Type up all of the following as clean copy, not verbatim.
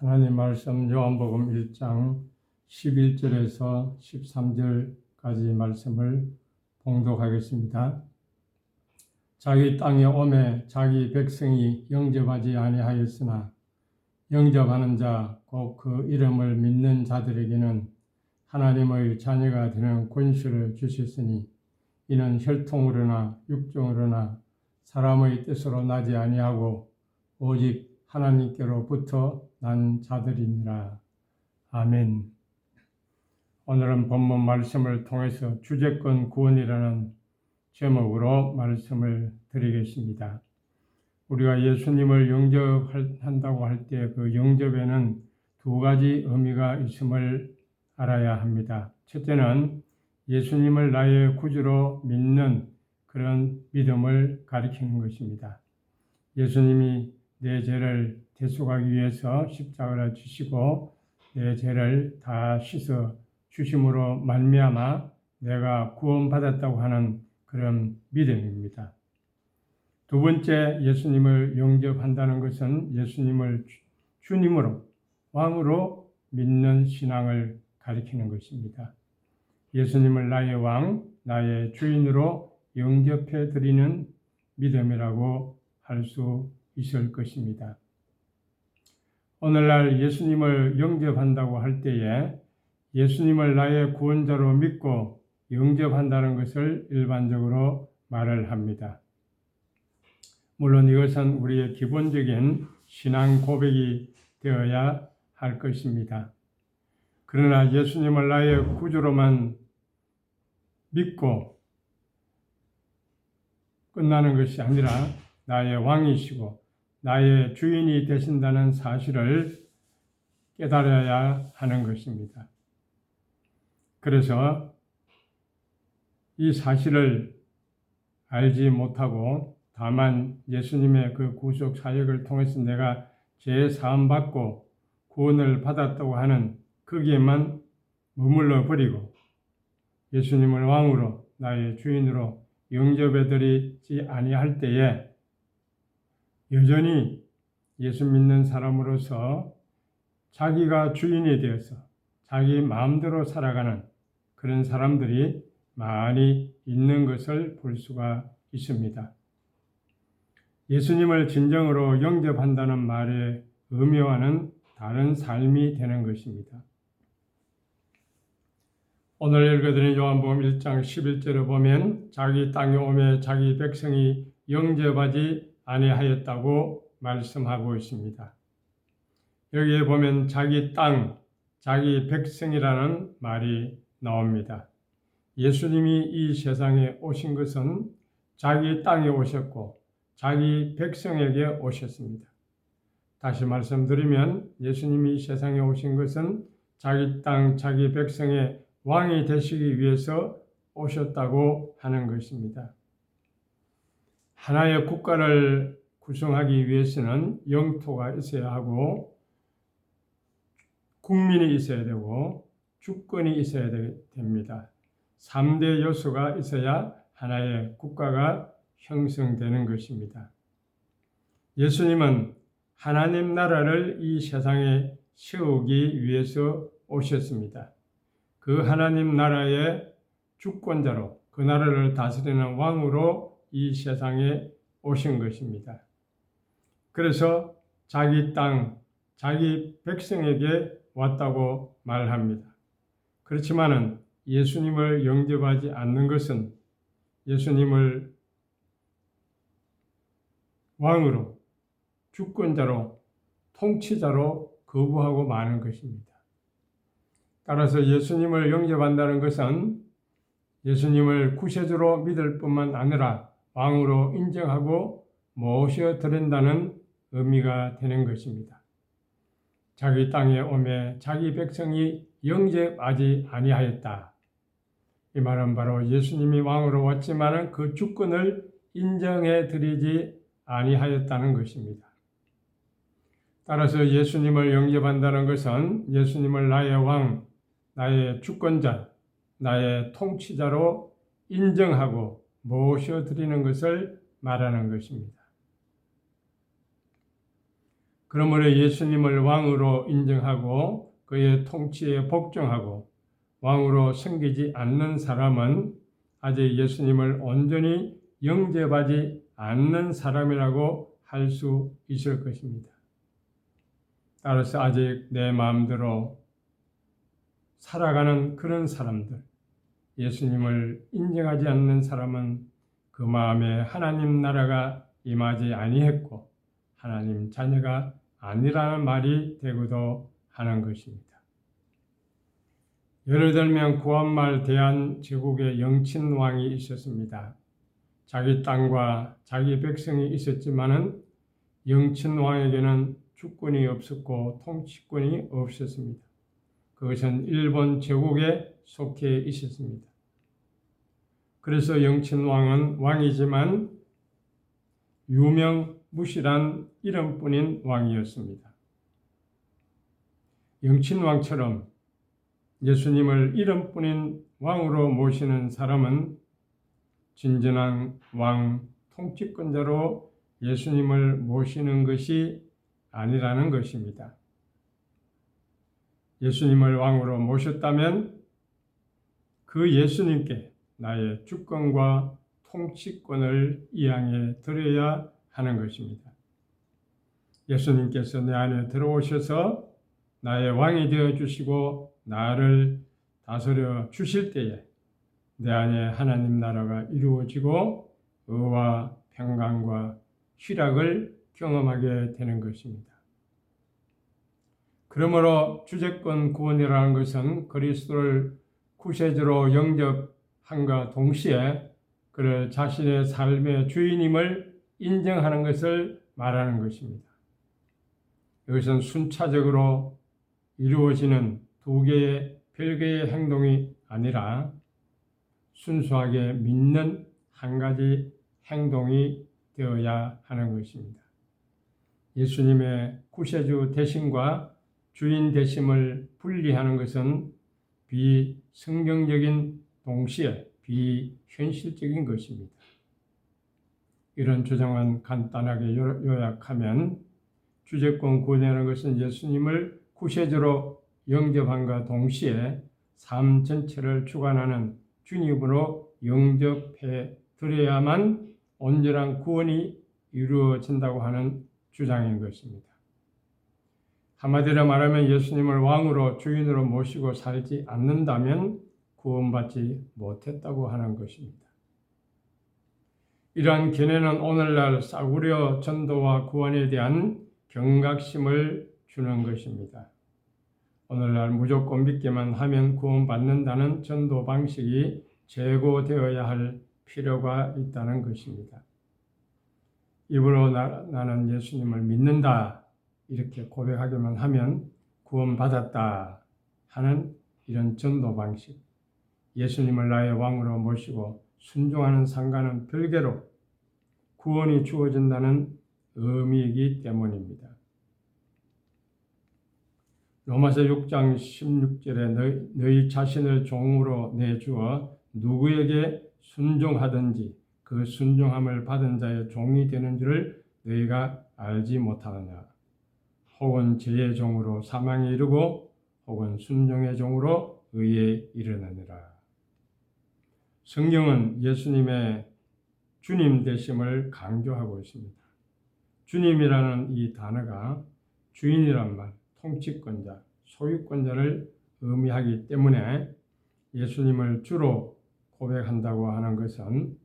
하나님 말씀 요한복음 1장 11절에서 13절까지 말씀을 봉독하겠습니다. 자기 땅에 오매 자기 백성이 영접하지 아니하였으나 영접하는 자 곧 그 이름을 믿는 자들에게는 하나님의 자녀가 되는 권세를 주셨으니 이는 혈통으로나 육정으로나 사람의 뜻으로 나지 아니하고 오직 하나님께로부터 난 자들이니라. 아멘. 오늘은 본문 말씀을 통해서 주제권 구원이라는 제목으로 말씀을 드리겠습니다. 우리가 예수님을 영접한다고 할 때 그 영접에는 두 가지 의미가 있음을 알아야 합니다. 첫째는 예수님을 나의 구주로 믿는 그런 믿음을 가리키는 것입니다. 예수님이 내 죄를 대속하기 위해서 십자가를 지시고 내 죄를 다 씻어 주심으로 말미암아 내가 구원받았다고 하는 그런 믿음입니다. 두 번째, 예수님을 영접한다는 것은 예수님을 주님으로, 왕으로 믿는 신앙을 가리키는 것입니다. 예수님을 나의 왕, 나의 주인으로 영접해 드리는 믿음이라고 할 수 있을 것입니다. 오늘날 예수님을 영접한다고 할 때에 예수님을 나의 구원자로 믿고 영접한다는 것을 일반적으로 말을 합니다. 물론 이것은 우리의 기본적인 신앙 고백이 되어야 할 것입니다. 그러나 예수님을 나의 구주로만 믿고 끝나는 것이 아니라 나의 왕이시고 나의 주인이 되신다는 사실을 깨달아야 하는 것입니다. 그래서 이 사실을 알지 못하고 다만 예수님의 그 구속 사역을 통해서 내가 죄 사함 받고 구원을 받았다고 하는 거기에만 머물러 버리고 예수님을 왕으로 나의 주인으로 영접해 드리지 아니할 때에 여전히 예수 믿는 사람으로서 자기가 주인이 되어서 자기 마음대로 살아가는 그런 사람들이 많이 있는 것을 볼 수가 있습니다. 예수님을 진정으로 영접한다는 말의 의미와는 다른 삶이 되는 것입니다. 오늘 읽어드린 요한복음 1장 11절에 보면 자기 땅에 오매 자기 백성이 영접하지 아니하였다고 말씀하고 있습니다. 여기에 보면 자기 땅, 자기 백성이라는 말이 나옵니다. 예수님이 이 세상에 오신 것은 자기 땅에 오셨고 자기 백성에게 오셨습니다. 다시 말씀드리면 예수님이 이 세상에 오신 것은 자기 땅, 자기 백성의 왕이 되시기 위해서 오셨다고 하는 것입니다. 하나의 국가를 구성하기 위해서는 영토가 있어야 하고 국민이 있어야 되고 주권이 있어야 됩니다. 3대 요소가 있어야 하나의 국가가 형성되는 것입니다. 예수님은 하나님 나라를 이 세상에 세우기 위해서 오셨습니다. 그 하나님 나라의 주권자로 그 나라를 다스리는 왕으로 이 세상에 오신 것입니다. 그래서 자기 땅, 자기 백성에게 왔다고 말합니다. 그렇지만은 예수님을 영접하지 않는 것은 예수님을 왕으로, 주권자로, 통치자로 거부하고 마는 것입니다. 따라서 예수님을 영접한다는 것은 예수님을 구세주로 믿을 뿐만 아니라 왕으로 인정하고 모셔드린다는 의미가 되는 것입니다. 자기 땅에 오매 자기 백성이 영접하지 아니하였다. 이 말은 바로 예수님이 왕으로 왔지만 그 주권을 인정해 드리지 아니하였다는 것입니다. 따라서 예수님을 영접한다는 것은 예수님을 나의 왕, 나의 주권자, 나의 통치자로 인정하고 모셔드리는 것을 말하는 것입니다. 그러므로 예수님을 왕으로 인정하고 그의 통치에 복종하고 왕으로 섬기지 않는 사람은 아직 예수님을 온전히 영접하지 않는 사람이라고 할 수 있을 것입니다. 따라서 아직 내 마음대로 살아가는 그런 사람들, 예수님을 인정하지 않는 사람은 그 마음에 하나님 나라가 임하지 아니했고 하나님 자녀가 아니라는 말이 되고도 하는 것입니다. 예를 들면 구한말 대한제국에 영친왕이 있었습니다. 자기 땅과 자기 백성이 있었지만은 영친왕에게는 주권이 없었고 통치권이 없었습니다. 그것은 일본 제국에 속해 있었습니다. 그래서 영친왕은 왕이지만 유명무실한 이름뿐인 왕이었습니다. 영친왕처럼 예수님을 이름뿐인 왕으로 모시는 사람은 진정한 왕 통치권자로 예수님을 모시는 것이 아니라는 것입니다. 예수님을 왕으로 모셨다면 그 예수님께 나의 주권과 통치권을 이양해 드려야 하는 것입니다. 예수님께서 내 안에 들어오셔서 나의 왕이 되어 주시고 나를 다스려 주실 때에 내 안에 하나님 나라가 이루어지고 의와 평강과 희락을 경험하게 되는 것입니다. 그러므로 주제권 구원이라는 것은 그리스도를 구세주로 영접함과 동시에 그를 자신의 삶의 주인임을 인정하는 것을 말하는 것입니다. 이것은 순차적으로 이루어지는 두 개의 별개의 행동이 아니라 순수하게 믿는 한 가지 행동이 되어야 하는 것입니다. 예수님의 구세주 되심과 주인 되심을 분리하는 것은 비성경적인 동시에 비현실적인 것입니다. 이런 주장은 간단하게 요약하면 주제권 구원이라는 것은 예수님을 구세주로 영접함과 동시에 삶 전체를 주관하는 주님으로 영접해 드려야만 온전한 구원이 이루어진다고 하는 주장인 것입니다. 한마디로 말하면 예수님을 왕으로 주인으로 모시고 살지 않는다면 구원받지 못했다고 하는 것입니다. 이러한 견해는 오늘날 싸구려 전도와 구원에 대한 경각심을 주는 것입니다. 오늘날 무조건 믿기만 하면 구원받는다는 전도 방식이 제고되어야 할 필요가 있다는 것입니다. 입으로 나는 예수님을 믿는다 이렇게 고백하기만 하면 구원받았다 하는 이런 전도 방식, 예수님을 나의 왕으로 모시고 순종하는 상관은 별개로 구원이 주어진다는 의미이기 때문입니다. 로마서 6장 16절에 너희 자신을 종으로 내주어 누구에게 순종하든지 그 순종함을 받은 자의 종이 되는 줄을 너희가 알지 못하느냐. 혹은 죄의 종으로 사망에 이르고 혹은 순종의 종으로 의에 이르느니라. 성경은 예수님의 주님 되심을 강조하고 있습니다. 주님이라는 이 단어가 주인이란 말, 통치권자, 소유권자를 의미하기 때문에 예수님을 주로 고백한다고 하는 것은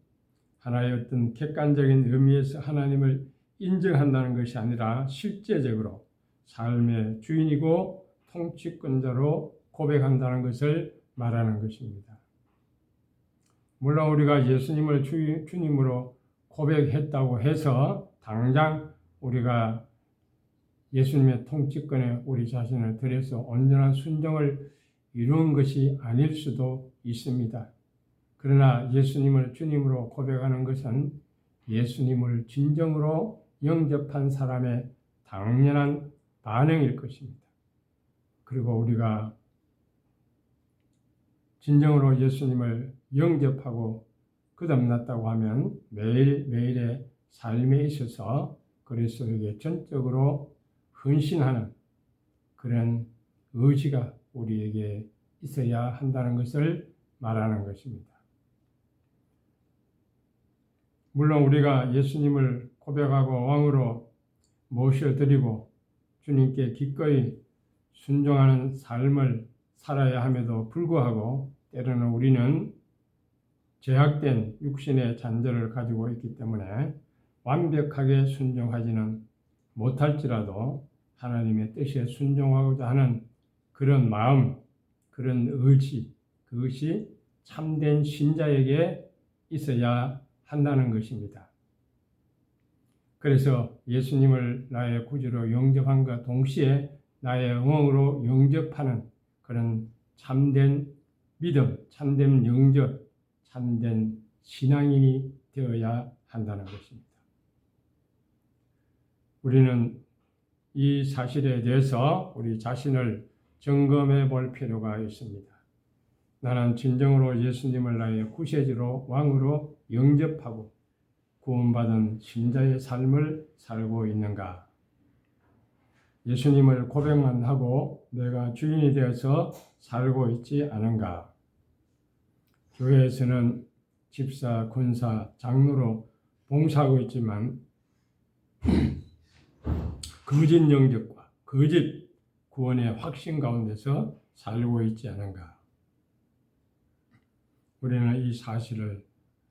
하나의 어떤 객관적인 의미에서 하나님을 인정한다는 것이 아니라 실제적으로 삶의 주인이고 통치권자로 고백한다는 것을 말하는 것입니다. 물론 우리가 예수님을 주님으로 고백했다고 해서 당장 우리가 예수님의 통치권에 우리 자신을 들여서 온전한 순종을 이루은 것이 아닐 수도 있습니다. 그러나 예수님을 주님으로 고백하는 것은 예수님을 진정으로 영접한 사람의 당연한 반응일 것입니다. 그리고 우리가 진정으로 예수님을 영접하고 거듭났다고 하면 매일매일의 삶에 있어서 그리스도에게 전적으로 헌신하는 그런 의지가 우리에게 있어야 한다는 것을 말하는 것입니다. 물론 우리가 예수님을 고백하고 왕으로 모셔드리고 주님께 기꺼이 순종하는 삶을 살아야 함에도 불구하고 때로는 우리는 제약된 육신의 잔재를 가지고 있기 때문에 완벽하게 순종하지는 못할지라도 하나님의 뜻에 순종하고자 하는 그런 마음, 그런 의지, 그것이 참된 신자에게 있어야 한다는 것입니다. 그래서 예수님을 나의 구주로 영접함과 동시에 나의 영으로 영접하는 그런 참된 믿음, 참된 영접, 참된 신앙인이 되어야 한다는 것입니다. 우리는 이 사실에 대해서 우리 자신을 점검해 볼 필요가 있습니다. 나는 진정으로 예수님을 나의 구세주로 왕으로 영접하고 구원받은 신자의 삶을 살고 있는가? 예수님을 고백만 하고 내가 주인이 되어서 살고 있지 않은가? 교회에서는 집사, 권사, 장로로 봉사하고 있지만 거짓 영접과 거짓 구원의 확신 가운데서 살고 있지 않은가? 우리는 이 사실을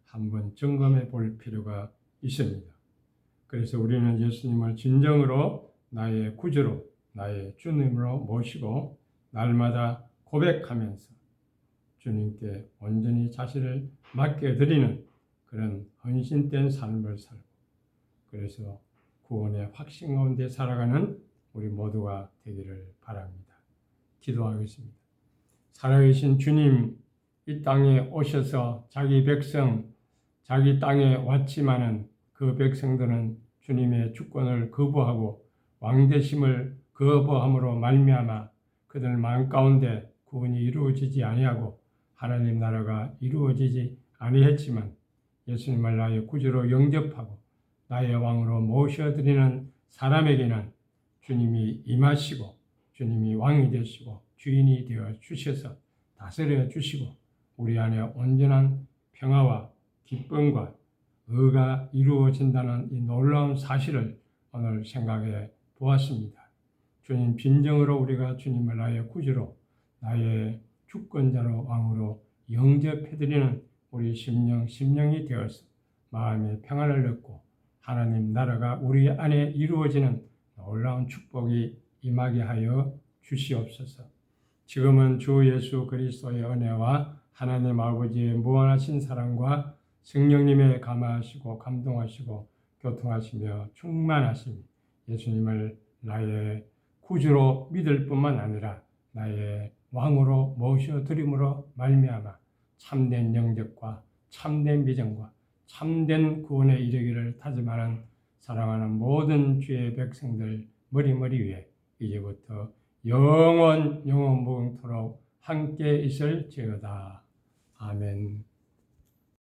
한번 점검해 볼 필요가 있습니다. 그래서 우리는 예수님을 진정으로 나의 구주로, 나의 주님으로 모시고 날마다 고백하면서 주님께 온전히 자신을 맡겨드리는 그런 헌신된 삶을 살고 그래서 구원의 확신 가운데 살아가는 우리 모두가 되기를 바랍니다. 기도하겠습니다. 살아계신 주님, 이 땅에 오셔서 자기 백성, 자기 땅에 왔지만은 그 백성들은 주님의 주권을 거부하고 왕되심을 거부함으로 말미암아 그들 마음 가운데 구원이 이루어지지 아니하고 하나님 나라가 이루어지지 아니했지만 예수님을 나의 구주로 영접하고 나의 왕으로 모셔드리는 사람에게는 주님이 임하시고 주님이 왕이 되시고 주인이 되어 주셔서 다스려 주시고 우리 안에 온전한 평화와 기쁨과 의가 이루어진다는 이 놀라운 사실을 오늘 생각해 보았습니다. 주님 진정으로 우리가 주님을 나의 구주로 나의 주권자로 왕으로 영접해드리는 우리 심령이 되어서 마음의 평안을 얻고 하나님 나라가 우리 안에 이루어지는 놀라운 축복이 임하게 하여 주시옵소서. 지금은 주 예수 그리스도의 은혜와 하나님 아버지의 무한하신 사랑과 성령님의 감화하시고 감동하시고 교통하시며 충만하심 예수님을 나의 구주로 믿을 뿐만 아니라 나의 왕으로 모셔드림으로 말미암아 참된 영접과 참된 비전과 참된 구원에 이르기를 다짐하는 사랑하는 모든 주의 백성들 머리머리 위에 이제부터 영원 무궁토록 함께 있을지어다. 아멘.